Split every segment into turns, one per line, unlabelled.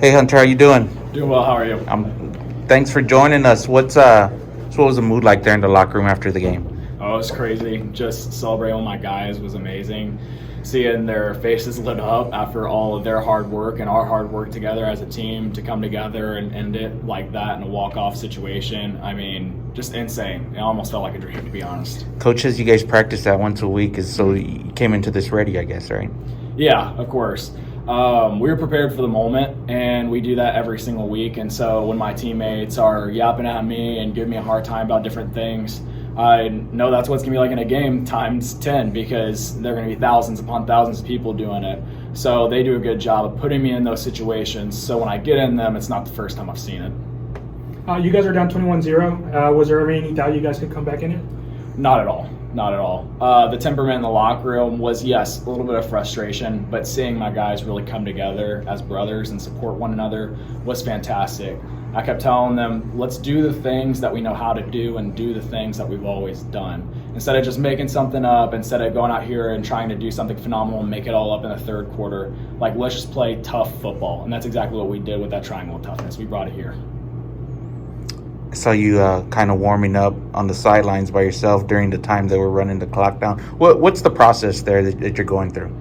Hey Hunter, how you doing?
Doing well. How are you?
Thanks for joining us. What was the mood like there in the locker room after the game?
Oh, it was crazy. Just celebrating with my guys was amazing. Seeing their faces lit up after all of their hard work and our hard work together as a team to come together and end it like that in a walk-off situation. I mean, just insane. It almost felt like a dream, to be honest.
Coach says you guys practice that once a week, so you came into this ready, I guess, right?
Yeah, of course. We were prepared for the moment, and we do that every single week. And so when my teammates are yapping at me and giving me a hard time about different things, I know that's what's going to be like in a game times 10, because there are going to be thousands upon thousands of people doing it. So they do a good job of putting me in those situations. So when I get in them, it's not the first time I've seen it.
You guys are down 21-0. Was there ever any doubt you guys could come back in it?
Not at all. Not at all. The temperament in the locker room was, yes, a little bit of frustration, but seeing my guys really come together as brothers and support one another was fantastic. I kept telling them, let's do the things that we know how to do and do the things that we've always done. Instead of just making something up, instead of going out here and trying to do something phenomenal and make it all up in the third quarter, like, let's just play tough football. And that's exactly what we did with that triangle of toughness. We brought it here.
I saw you kind of warming up on the sidelines by yourself during the time that we're running the clock down. What's the process there that you're going through?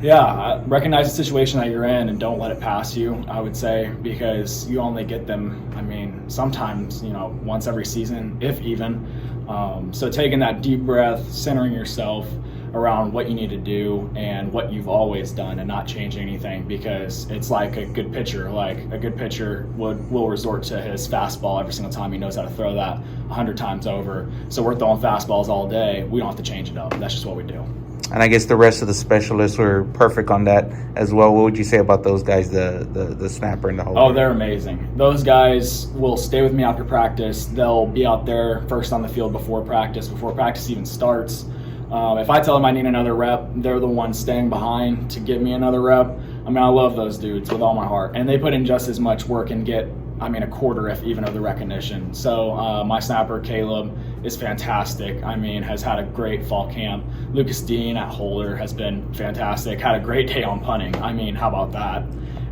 Yeah, recognize the situation that you're in and don't let it pass you, I would say, because you only get them, I mean, sometimes, once every season, if even. So taking that deep breath, centering yourself around what you need to do and what you've always done and not changing anything, because it's like a good pitcher. Like, a good pitcher will resort to his fastball every single time he knows how to throw that 100 times over. So we're throwing fastballs all day. We don't have to change it up. That's just what we do.
And I guess the rest of the specialists were perfect on that as well. What would you say about those guys, the snapper and the holder?
Oh, they're amazing. Those guys will stay with me after practice. They'll be out there first on the field before practice even starts. If I tell them I need another rep, they're the ones staying behind to give me another rep. I mean, I love those dudes with all my heart. And they put in just as much work and get, a quarter, if even, of the recognition. So my snapper, Caleb, is fantastic. Has had a great fall camp. Lucas Dean at holder has been fantastic. Had a great day on punting. How about that?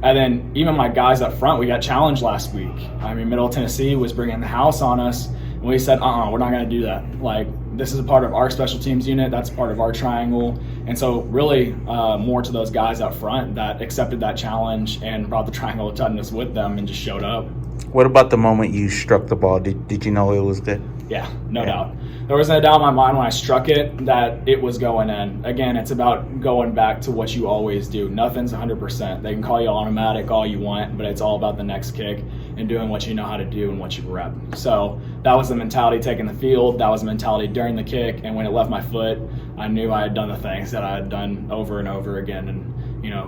And then even my guys up front, we got challenged last week. Middle Tennessee was bringing the house on us. And we said, we're not going to do that. Like, this is a part of our special teams unit. That's part of our triangle. And so really more to those guys up front that accepted that challenge and brought the triangle of toughness with them and just showed up.
What about the moment you struck the ball? Did you know it was good?
Yeah, no doubt. There was no doubt in my mind when I struck it that it was going in. Again, it's about going back to what you always do. Nothing's 100%. They can call you automatic all you want, but it's all about the next kick and doing what you know how to do and what you rep. So that was the mentality taking the field. That was the mentality during the kick. And when it left my foot, I knew I had done the things that I had done over and over again. And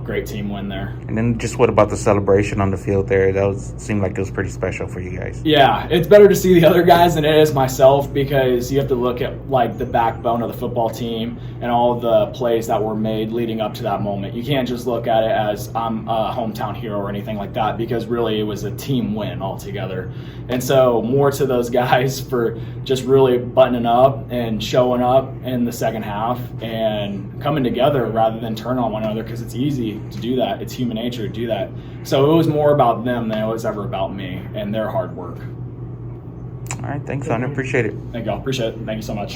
great team win there.
And then just what about the celebration on the field there? Seemed like it was pretty special for you guys.
Yeah, it's better to see the other guys than it is myself, because you have to look at like the backbone of the football team and all the plays that were made leading up to that moment. You can't just look at it as I'm a hometown hero or anything like that, because really it was a team win altogether. And so more to those guys for just really buttoning up and showing up in the second half and coming together rather than turn on one another, because it's easy to do that. It's human nature to do that. So it was more about them than it was ever about me and their hard work.
All right, thanks, Hunter. Appreciate it.
Thank you all. Appreciate it. Thank you so much.